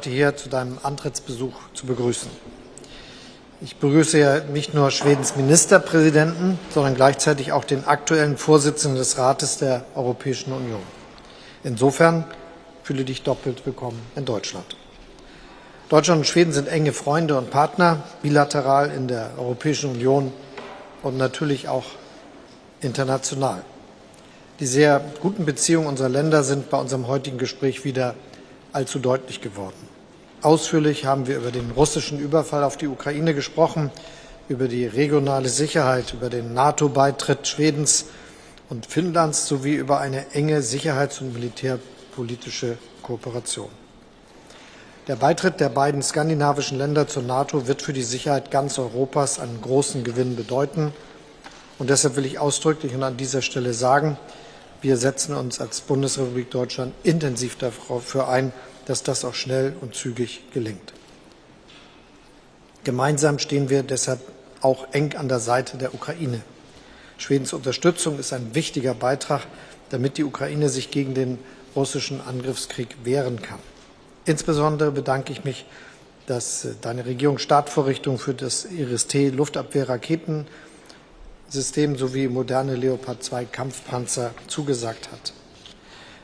heute hier zu deinem Antrittsbesuch zu begrüßen. Ich begrüße ja nicht nur Schwedens Ministerpräsidenten, sondern gleichzeitig auch den aktuellen Vorsitzenden des Rates der Europäischen Union. Insofern fühle dich doppelt willkommen in Deutschland. Deutschland und Schweden sind enge Freunde und Partner, bilateral in der Europäischen Union und natürlich auch international. Die sehr guten Beziehungen unserer Länder sind bei unserem heutigen Gespräch wieder allzu deutlich geworden. Ausführlich haben wir über den russischen Überfall auf die Ukraine gesprochen, über die regionale Sicherheit, über den NATO-Beitritt Schwedens und Finnlands sowie über eine enge sicherheits- und militärpolitische Kooperation. Der Beitritt der beiden skandinavischen Länder zur NATO wird für die Sicherheit ganz Europas einen großen Gewinn bedeuten. Und deshalb will ich ausdrücklich und an dieser Stelle sagen, wir setzen uns als Bundesrepublik Deutschland intensiv dafür ein, dass das auch schnell und zügig gelingt. Gemeinsam stehen wir deshalb auch eng an der Seite der Ukraine. Schwedens Unterstützung ist ein wichtiger Beitrag, damit die Ukraine sich gegen den russischen Angriffskrieg wehren kann. Insbesondere bedanke ich mich, dass deine Regierung Startvorrichtungen für das IRIS-T-Luftabwehr-Raketensystem sowie moderne Leopard 2 Kampfpanzer zugesagt hat.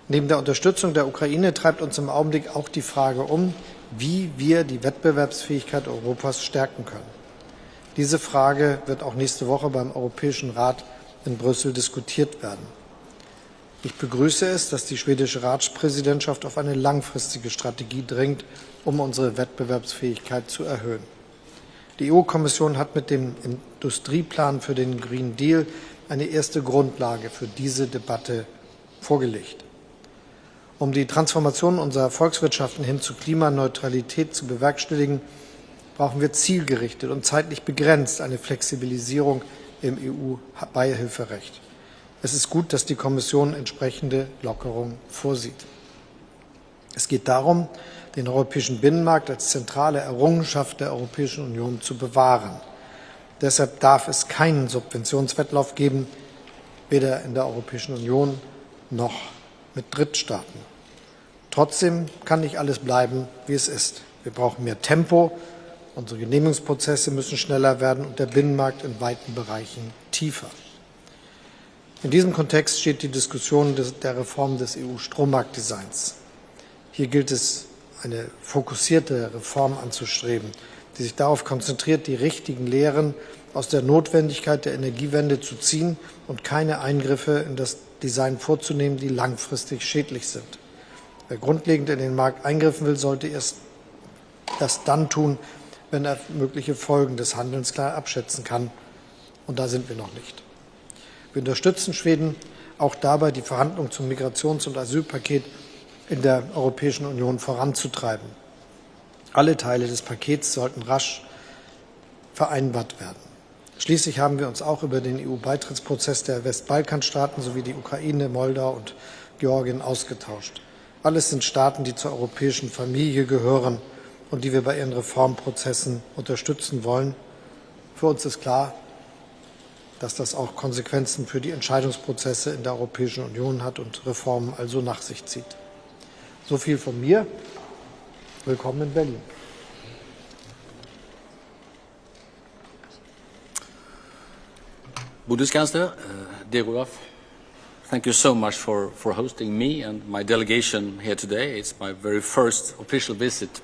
Neben der Unterstützung der Ukraine treibt uns im Augenblick auch die Frage um, wie wir die Wettbewerbsfähigkeit Europas stärken können. Diese Frage wird auch nächste Woche beim Europäischen Rat in Brüssel diskutiert werden. Ich begrüße es, dass die schwedische Ratspräsidentschaft auf eine langfristige Strategie dringt, um unsere Wettbewerbsfähigkeit zu erhöhen. Die EU-Kommission hat mit dem Industrieplan für den Green Deal eine erste Grundlage für diese Debatte vorgelegt. Um die Transformation unserer Volkswirtschaften hin zu Klimaneutralität zu bewerkstelligen, brauchen wir zielgerichtet und zeitlich begrenzt eine Flexibilisierung im EU-Beihilferecht. Es ist gut, dass die Kommission entsprechende Lockerungen vorsieht. Es geht darum, den europäischen Binnenmarkt als zentrale Errungenschaft der Europäischen Union zu bewahren. Deshalb darf es keinen Subventionswettlauf geben, weder in der Europäischen Union noch mit Drittstaaten. Trotzdem kann nicht alles bleiben, wie es ist. Wir brauchen mehr Tempo, unsere Genehmigungsprozesse müssen schneller werden und der Binnenmarkt in weiten Bereichen tiefer. In diesem Kontext steht die Diskussion der Reform des EU-Strommarktdesigns. Hier gilt es, eine fokussierte Reform anzustreben, die sich darauf konzentriert, die richtigen Lehren aus der Notwendigkeit der Energiewende zu ziehen und keine Eingriffe in das Design vorzunehmen, die langfristig schädlich sind. Wer grundlegend in den Markt eingreifen will, sollte erst das dann tun, wenn er mögliche Folgen des Handelns klar abschätzen kann. Und da sind wir noch nicht. Wir unterstützen Schweden auch dabei, die Verhandlungen zum Migrations- und Asylpaket in der Europäischen Union voranzutreiben. Alle Teile des Pakets sollten rasch vereinbart werden. Schließlich haben wir uns auch über den EU-Beitrittsprozess der Westbalkanstaaten sowie die Ukraine, Moldau und Georgien ausgetauscht. Alles sind Staaten, die zur europäischen Familie gehören und die wir bei ihren Reformprozessen unterstützen wollen. Für uns ist klar, dass das auch Konsequenzen für die Entscheidungsprozesse in der Europäischen Union hat und Reformen also nach sich zieht. So viel von mir. Willkommen in Berlin. Bundeskanzler, dear Olaf, thank you so much for hosting me and my delegation here today. It's my very first official visit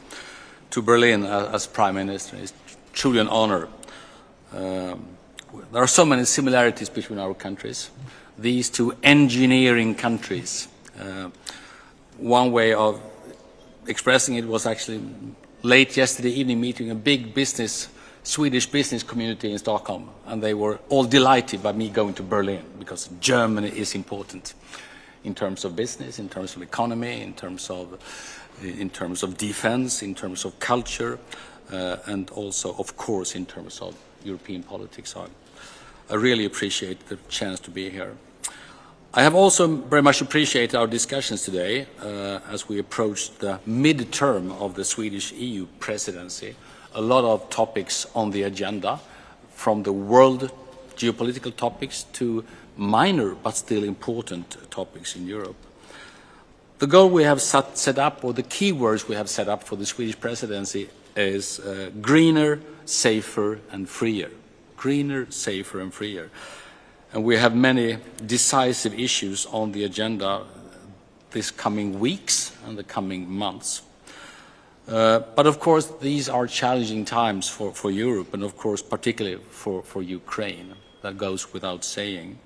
to Berlin as Prime Minister. It's truly an honor. There are so many similarities between our countries. These two engineering countries. One way of expressing it was actually late yesterday evening meeting a big Swedish business community in Stockholm, and they were all delighted by me going to Berlin because Germany is important in terms of business, in terms of economy, in terms of defense, in terms of culture, and also, of course, in terms of European politics. So I really appreciate the chance to be here. I have also very much appreciated our discussions today as we approach the mid-term of the Swedish EU presidency. A lot of topics on the agenda, from the world geopolitical topics to minor but still important topics in Europe. The goal we have set up, or the keywords we have set up for the Swedish presidency is greener, safer and freer. Greener, safer and freer. And we have many decisive issues on the agenda this coming weeks and the coming months. But of course, these are challenging times for Europe and of course, particularly for Ukraine. That goes without saying.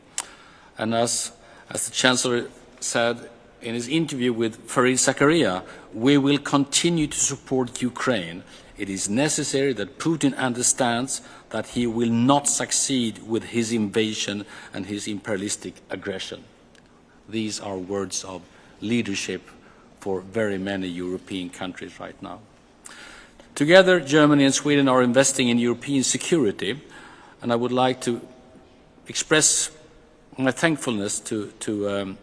And as the Chancellor said in his interview with Fareed Zakaria, we will continue to support Ukraine. It is necessary that Putin understands that he will not succeed with his invasion and his imperialistic aggression. These are words of leadership for very many European countries right now. Together, Germany and Sweden are investing in European security, and I would like to express my thankfulness to the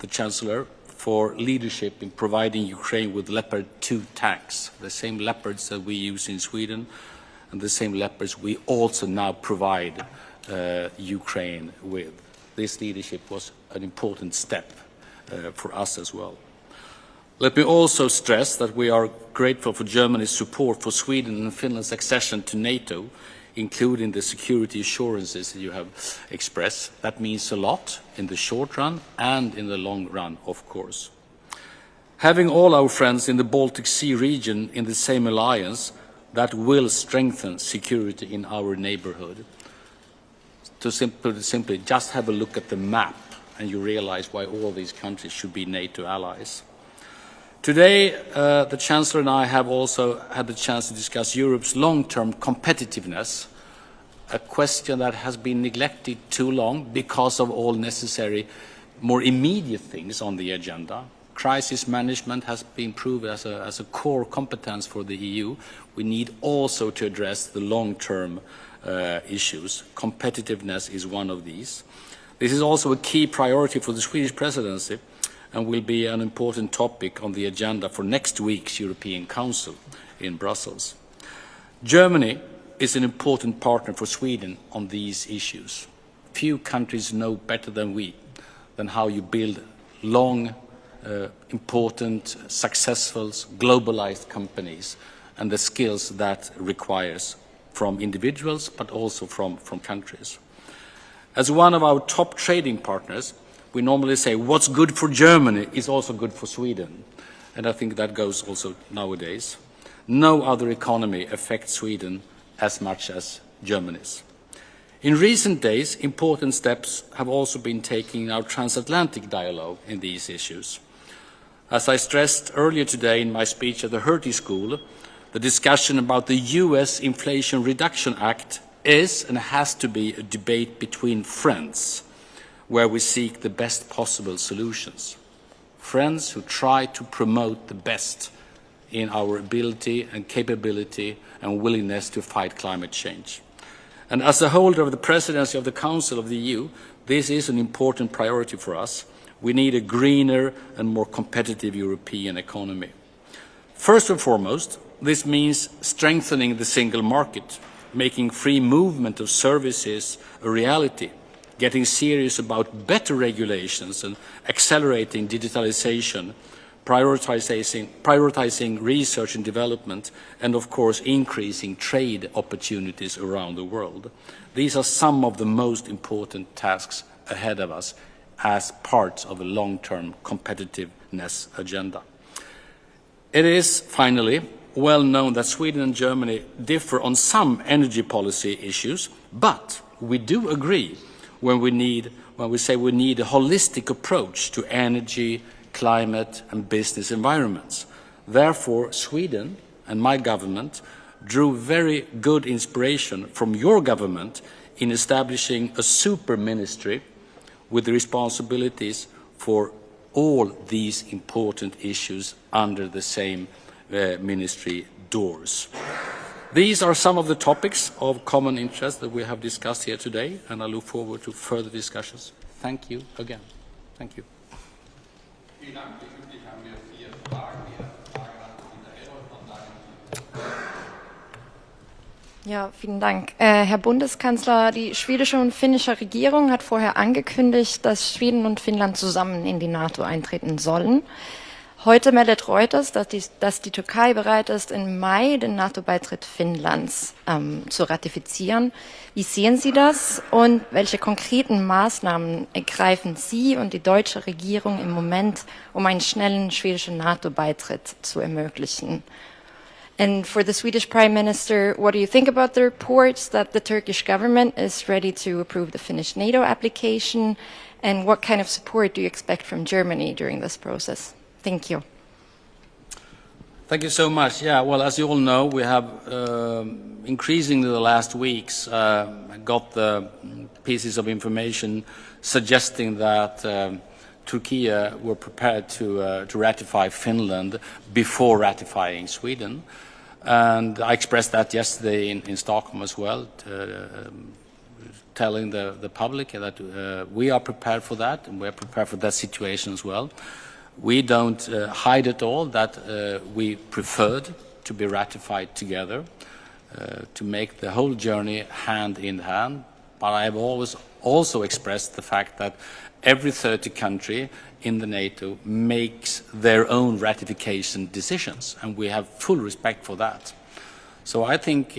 Chancellor for leadership in providing Ukraine with Leopard 2 tanks, the same Leopards that we use in Sweden, and the same Leopards we also now provide Ukraine with. This leadership was an important step for us as well. Let me also stress that we are grateful for Germany's support for Sweden and Finland's accession to NATO, including the security assurances that you have expressed. That means a lot in the short run and in the long run, of course. Having all our friends in the Baltic Sea region in the same alliance, that will strengthen security in our neighborhood. To simply just have a look at the map and you realize why all these countries should be NATO allies. Today, the Chancellor and I have also had the chance to discuss Europe's long-term competitiveness, a question that has been neglected too long because of all necessary, more immediate things on the agenda. Crisis management has been proven as a core competence for the EU. We need also to address the long-term issues. Competitiveness is one of these. This is also a key priority for the Swedish presidency and will be an important topic on the agenda for next week's European Council in Brussels. Germany is an important partner for Sweden on these issues. Few countries know better than we how you build long, important, successful, globalized companies and the skills that requires from individuals but also from countries. As one of our top trading partners, we normally say what's good for Germany is also good for Sweden. And I think that goes also nowadays. No other economy affects Sweden as much as Germany's. In recent days, important steps have also been taken in our transatlantic dialogue in these issues. As I stressed earlier today in my speech at the Hertie School, the discussion about the US Inflation Reduction Act is and has to be a debate between friends, where we seek the best possible solutions. Friends who try to promote the best in our ability and capability and willingness to fight climate change. And as a holder of the presidency of the Council of the EU, this is an important priority for us. We need a greener and more competitive European economy. First and foremost, this means strengthening the single market, making free movement of services a reality, getting serious about better regulations and accelerating digitalization, prioritizing research and development, and of course increasing trade opportunities around the world. These are some of the most important tasks ahead of us as part of a long-term competitiveness agenda. It is, finally, well known that Sweden and Germany differ on some energy policy issues, but we do agree when we say we need a holistic approach to energy, climate and business environments. Therefore, Sweden and my government drew very good inspiration from your government in establishing a super ministry with the responsibilities for all these important issues under the same ministry doors. These are some of the topics of common interest that we have discussed here today, and I look forward to further discussions. Thank you again. Thank you. Ja, vielen Dank. Herr Bundeskanzler, die schwedische und finnische Regierung hat vorher angekündigt, dass Schweden und Finnland zusammen in die NATO eintreten sollen. Heute meldet Reuters, dass die Türkei bereit ist, im Mai den NATO-Beitritt Finnlands zu ratifizieren. Wie sehen Sie das und welche konkreten Maßnahmen ergreifen Sie und die deutsche Regierung im Moment, um einen schnellen schwedischen NATO-Beitritt zu ermöglichen? And for the Swedish Prime Minister, what do you think about the reports that the Turkish government is ready to approve the Finnish NATO application? And what kind of support do you expect from Germany during this process? Thank you. Thank you so much. Yeah, well, as you all know, we have increasingly the last weeks got the pieces of information suggesting that Turkey were prepared to ratify Finland before ratifying Sweden. And I expressed that yesterday in Stockholm as well, telling the public that we are prepared for that, and we are prepared for that situation as well. We don't hide at all that we preferred to be ratified together, to make the whole journey hand in hand. But I have always also expressed the fact that every 30 country in the NATO makes their own ratification decisions, and we have full respect for that. So I think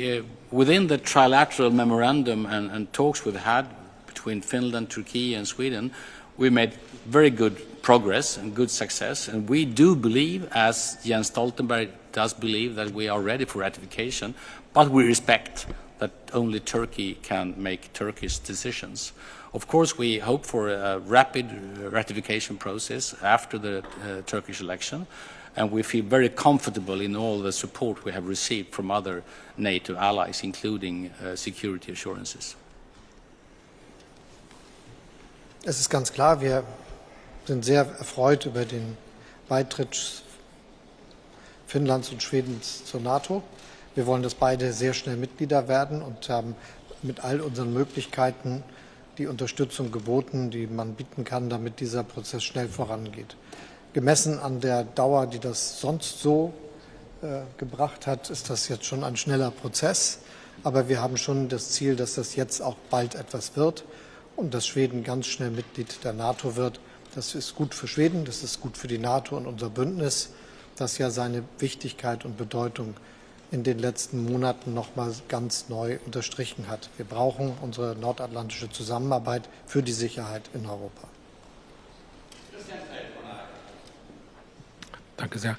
within the trilateral memorandum and talks we've had between Finland, Turkey and Sweden, we made very good progress and good success, and we do believe, as Jens Stoltenberg does believe, that we are ready for ratification, but we respect that only Turkey can make Turkish decisions. Of course, we hope for a rapid ratification process after the Turkish election, and we feel very comfortable in all the support we have received from other NATO allies, including security assurances. Es ist ganz klar, wir sind sehr erfreut über den Beitritt Finnlands und Schwedens zur NATO. Wir wollen, dass beide sehr schnell Mitglieder werden und haben mit all unseren Möglichkeiten die Unterstützung geboten, die man bieten kann, damit dieser Prozess schnell vorangeht. Gemessen an der Dauer, die das sonst so gebracht hat, ist das jetzt schon ein schneller Prozess. Aber wir haben schon das Ziel, dass das jetzt auch bald etwas wird und dass Schweden ganz schnell Mitglied der NATO wird. Das ist gut für Schweden, das ist gut für die NATO und unser Bündnis, das ja seine Wichtigkeit und Bedeutung in den letzten Monaten noch mal ganz neu unterstrichen hat. Wir brauchen unsere nordatlantische Zusammenarbeit für die Sicherheit in Europa. Danke sehr.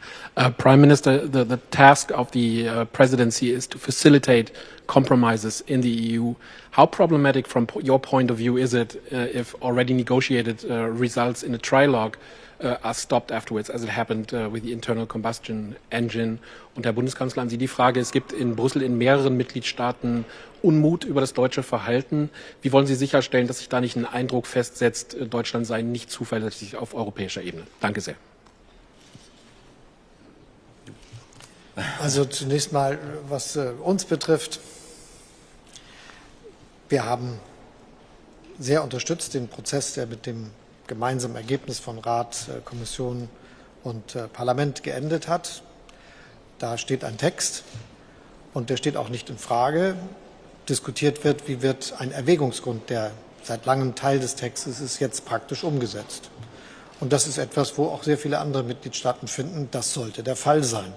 Prime Minister, the task of the presidency is to facilitate compromises in the EU. How problematic from your point of view is it if already negotiated results in a trilogue are stopped afterwards, as it happened with the internal combustion engine? Und Herr Bundeskanzler, an Sie die Frage, es gibt in Brüssel in mehreren Mitgliedstaaten Unmut über das deutsche Verhalten. Wie wollen Sie sicherstellen, dass sich da nicht ein Eindruck festsetzt, Deutschland sei nicht zuverlässig auf europäischer Ebene? Danke sehr. Also zunächst mal, was uns betrifft, wir haben sehr unterstützt den Prozess, der mit dem gemeinsamen Ergebnis von Rat, Kommission und Parlament geendet hat. Da steht ein Text und der steht auch nicht in Frage. Diskutiert wird, wie wird ein Erwägungsgrund, der seit langem Teil des Textes ist, jetzt praktisch umgesetzt. Und das ist etwas, wo auch sehr viele andere Mitgliedstaaten finden, das sollte der Fall sein.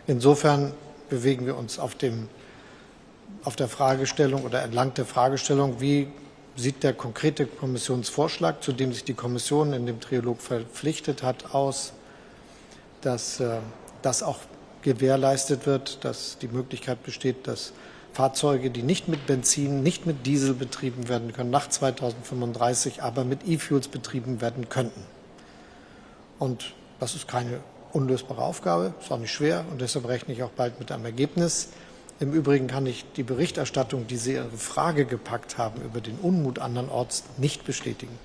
Insofern bewegen wir uns auf der Fragestellung oder entlang der Fragestellung, wie sieht der konkrete Kommissionsvorschlag, zu dem sich die Kommission in dem Trilog verpflichtet hat, aus, dass das auch gewährleistet wird, dass die Möglichkeit besteht, dass Fahrzeuge, die nicht mit Benzin, nicht mit Diesel betrieben werden können, nach 2035 aber mit E-Fuels betrieben werden könnten. Und das ist keine unlösbare Aufgabe, ist auch nicht schwer und deshalb rechne ich auch bald mit einem Ergebnis. Im Übrigen kann ich die Berichterstattung, die Sie in Ihre Frage gepackt haben, über den Unmut andernorts nicht bestätigen.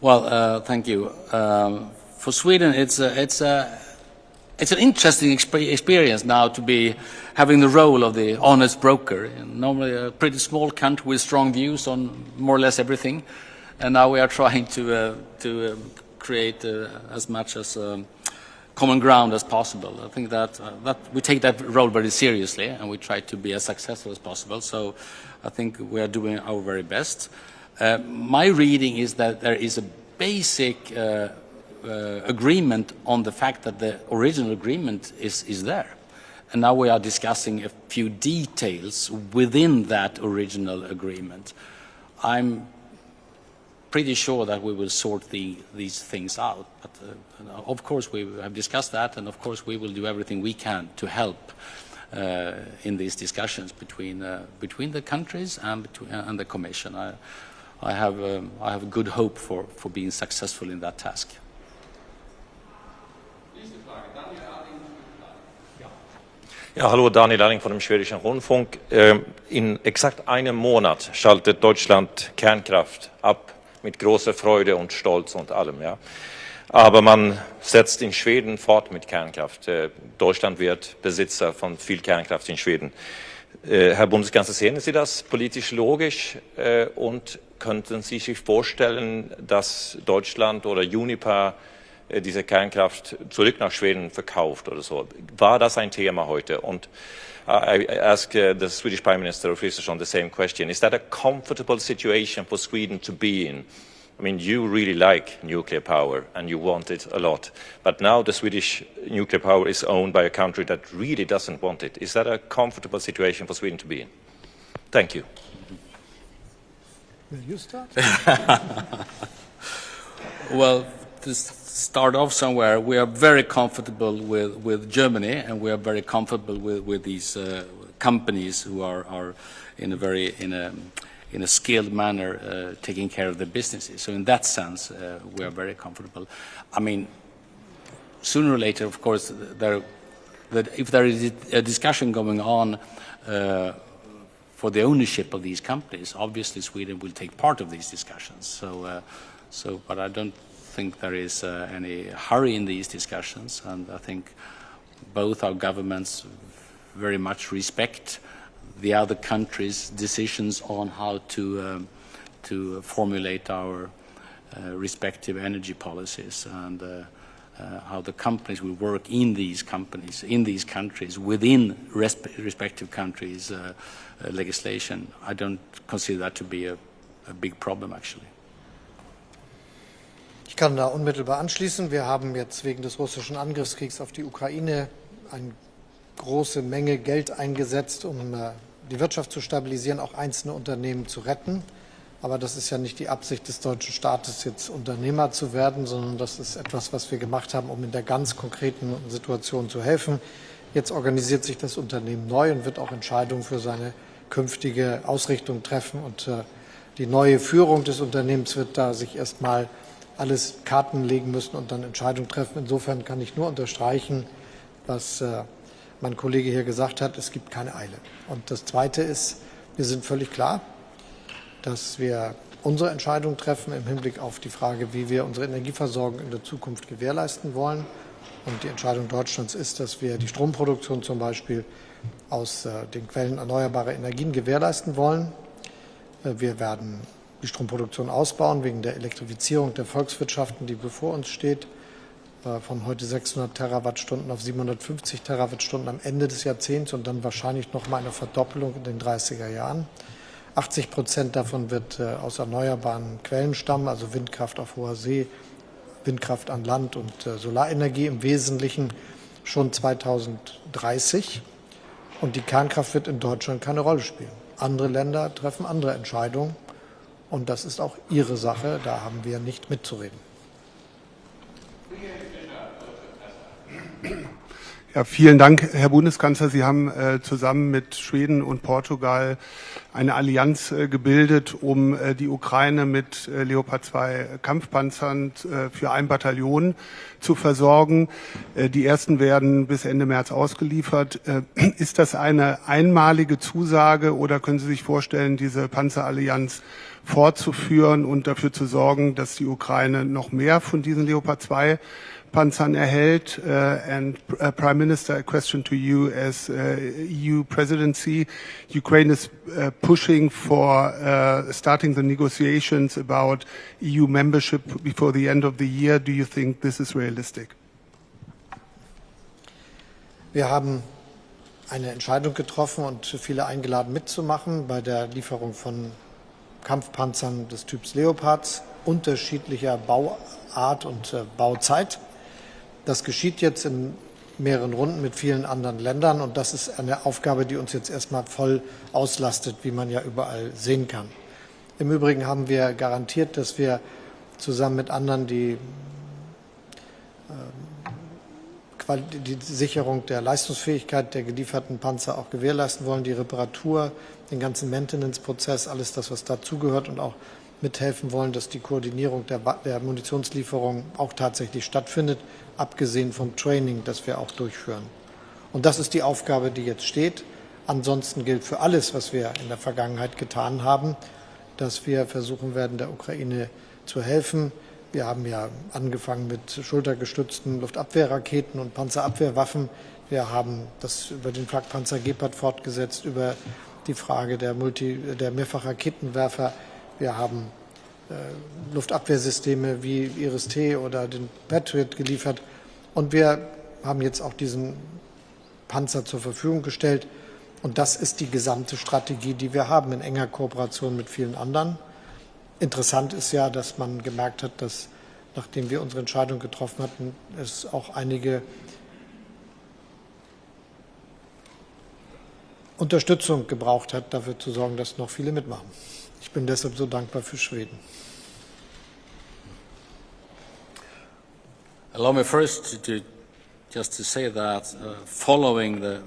Well, thank you. For Sweden, it's an interesting experience now to be having the role of the honest broker. Normally a pretty small country with strong views on more or less everything, and now we are trying to create as much as common ground as possible. I think that we take that role very seriously, and we try to be as successful as possible. So I think we are doing our very best. My reading is that there is a basic agreement on the fact that the original agreement is there. And now we are discussing a few details within that original agreement. I'm pretty sure that we will sort these things out. But of course we have discussed that, and of course we will do everything we can to help in these discussions between the countries and the Commission. I have good hope for being successful in that task. Ja, hallo, Daniel Lalling von dem schwedischen Rundfunk. In exakt einem Monat schaltet Deutschland Kernkraft ab, mit großer Freude und Stolz und allem. Ja. Aber man setzt in Schweden fort mit Kernkraft. Deutschland wird Besitzer von viel Kernkraft in Schweden. Herr Bundeskanzler, sehen Sie das politisch logisch und könnten Sie sich vorstellen, dass Deutschland oder Uniper diese Kernkraft zurück nach Schweden verkauft oder so? War das ein Thema heute? Und I ask the Swedish Prime Minister of Kristersson the same question. Is that a comfortable situation for Sweden to be in? I mean, you really like nuclear power and you want it a lot. But now the Swedish nuclear power is owned by a country that really doesn't want it. Is that a comfortable situation for Sweden to be in? Thank you. Will you start? Well, to start off somewhere, we are very comfortable with Germany, and we are very comfortable with these companies who are in a skilled manner taking care of their businesses. So in that sense, we are very comfortable. I mean, sooner or later, of course, if there is a discussion going on for the ownership of these companies, obviously Sweden will take part of these discussions. But I don't think there is any hurry in these discussions, and I think both our governments very much respect the other countries' decisions on how to formulate our respective energy policies, and how the companies will work in these countries within respective countries' legislation. I don't consider that to be a big problem, actually. Ich kann da unmittelbar anschließen. Wir haben jetzt wegen des russischen Angriffskriegs auf die Ukraine eine große Menge Geld eingesetzt, um die Wirtschaft zu stabilisieren, auch einzelne Unternehmen zu retten. Aber das ist ja nicht die Absicht des deutschen Staates, jetzt Unternehmer zu werden, sondern das ist etwas, was wir gemacht haben, um in der ganz konkreten Situation zu helfen. Jetzt organisiert sich das Unternehmen neu und wird auch Entscheidungen für seine künftige Ausrichtung treffen. Und die neue Führung des Unternehmens wird da sich erstmal alles Karten legen müssen und dann Entscheidungen treffen. Insofern kann ich nur unterstreichen, was mein Kollege hier gesagt hat. Es gibt keine Eile. Und das Zweite ist, wir sind völlig klar, dass wir unsere Entscheidung treffen im Hinblick auf die Frage, wie wir unsere Energieversorgung in der Zukunft gewährleisten wollen. Und die Entscheidung Deutschlands ist, dass wir die Stromproduktion zum Beispiel aus den Quellen erneuerbarer Energien gewährleisten wollen. Wir werden die Stromproduktion ausbauen wegen der Elektrifizierung der Volkswirtschaften, die bevor uns steht, von heute 600 Terawattstunden auf 750 Terawattstunden am Ende des Jahrzehnts und dann wahrscheinlich noch mal eine Verdoppelung in den 30er Jahren. 80% davon wird aus erneuerbaren Quellen stammen, also Windkraft auf hoher See, Windkraft an Land und Solarenergie im Wesentlichen schon 2030. Und die Kernkraft wird in Deutschland keine Rolle spielen. Andere Länder treffen andere Entscheidungen. Und das ist auch ihre Sache, da haben wir nicht mitzureden. Ja, vielen Dank, Herr Bundeskanzler. Sie haben zusammen mit Schweden und Portugal eine Allianz gebildet, um die Ukraine mit Leopard 2 Kampfpanzern für 1 Bataillon zu versorgen. Die ersten werden bis Ende März ausgeliefert. Ist das eine einmalige Zusage oder können Sie sich vorstellen, diese Panzerallianz fortzuführen und dafür zu sorgen, dass die Ukraine noch mehr von diesen Leopard 2 Panzern erhält? And Prime Minister, a question to you as EU presidency. Ukraine is pushing for starting the negotiations about EU membership before the end of the year. Do you think this is realistic? Wir haben eine Entscheidung getroffen und viele eingeladen mitzumachen bei der Lieferung von Kampfpanzern des Typs Leopards, unterschiedlicher Bauart und Bauzeit. Das geschieht jetzt in mehreren Runden mit vielen anderen Ländern und das ist eine Aufgabe, die uns jetzt erstmal voll auslastet, wie man ja überall sehen kann. Im Übrigen haben wir garantiert, dass wir zusammen mit anderen die Sicherung der Leistungsfähigkeit der gelieferten Panzer auch gewährleisten wollen, die Reparatur, den ganzen Maintenance-Prozess, alles das, was dazugehört und auch mithelfen wollen, dass die Koordinierung der Munitionslieferung auch tatsächlich stattfindet, abgesehen vom Training, das wir auch durchführen. Und das ist die Aufgabe, die jetzt steht. Ansonsten gilt für alles, was wir in der Vergangenheit getan haben, dass wir versuchen werden, der Ukraine zu helfen. Wir haben ja angefangen mit schultergestützten Luftabwehrraketen und Panzerabwehrwaffen. Wir haben das über den Flakpanzer Gepard fortgesetzt, über die Frage der Mehrfachraketenwerfer. Wir haben Luftabwehrsysteme wie Iris-T oder den Patriot geliefert. Und wir haben jetzt auch diesen Panzer zur Verfügung gestellt. Und das ist die gesamte Strategie, die wir haben, in enger Kooperation mit vielen anderen. Interessant ist ja, dass man gemerkt hat, dass, nachdem wir unsere Entscheidung getroffen hatten, es auch einige Unterstützung gebraucht hat, dafür zu sorgen, dass noch viele mitmachen. Ich bin deshalb so dankbar für Schweden. Allow me first just to say that following the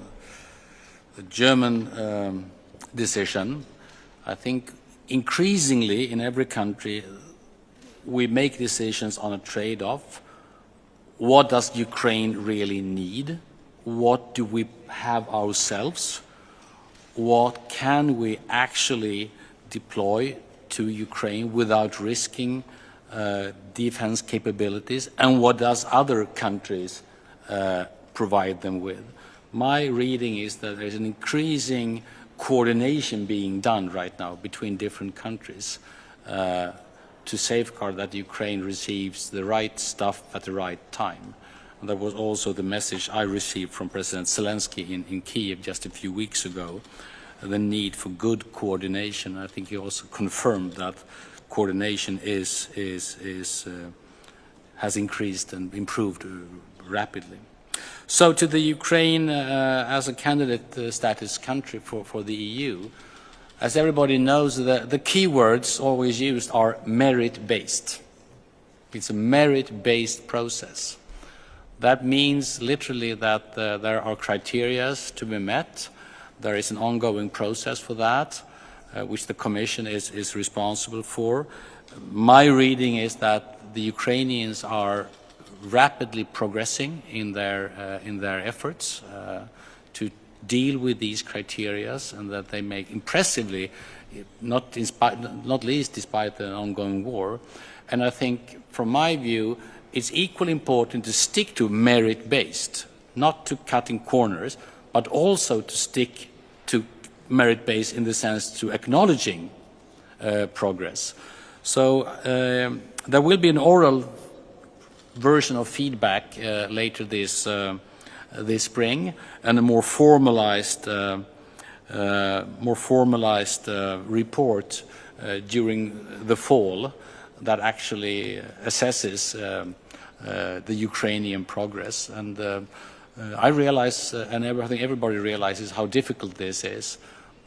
German decision, I think increasingly in every country we make decisions on a trade-off. What does Ukraine really need? What do we have ourselves? What can we actually deploy to Ukraine without risking defense capabilities? And what does other countries provide them with? My reading is that there's an increasing coordination being done right now between different countries to safeguard that Ukraine receives the right stuff at the right time. And that was also the message I received from President Zelensky in Kiev just a few weeks ago, the need for good coordination. I think he also confirmed that coordination has increased and improved rapidly. So to the Ukraine as a candidate status country for the EU, as everybody knows, the key words always used are merit-based. It's a merit-based process. That means literally that there are criteria to be met. There is an ongoing process for that, which the Commission is responsible for. My reading is that the Ukrainians are rapidly progressing in their efforts to deal with these criteria, and that they make impressively, not least despite the ongoing war. And I think, from my view, it's equally important to stick to merit-based, not to cutting corners, but also to stick to merit-based in the sense to acknowledging progress. So there will be an oral version of feedback later this spring, and a more formalized report during the fall that actually assesses the Ukrainian progress. And I realize, and I think everybody realizes how difficult this is,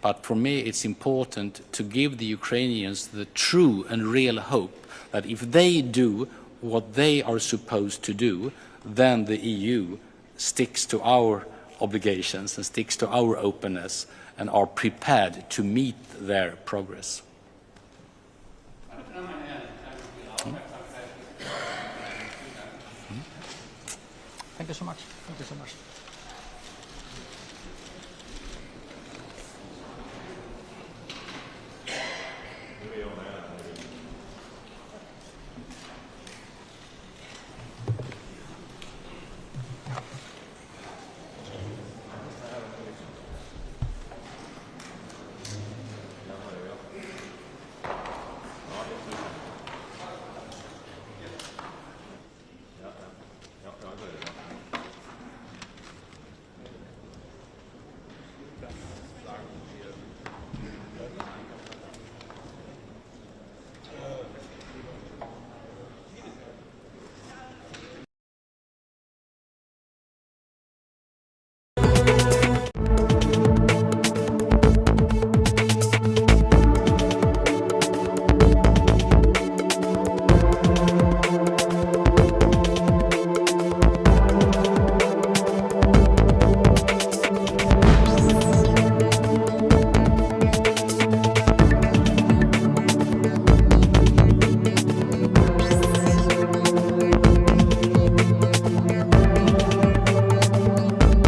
but for me it's important to give the Ukrainians the true and real hope that if they do what they are supposed to do, then the EU sticks to our obligations and sticks to our openness and are prepared to meet their progress. Thank you so much. Thank you so much.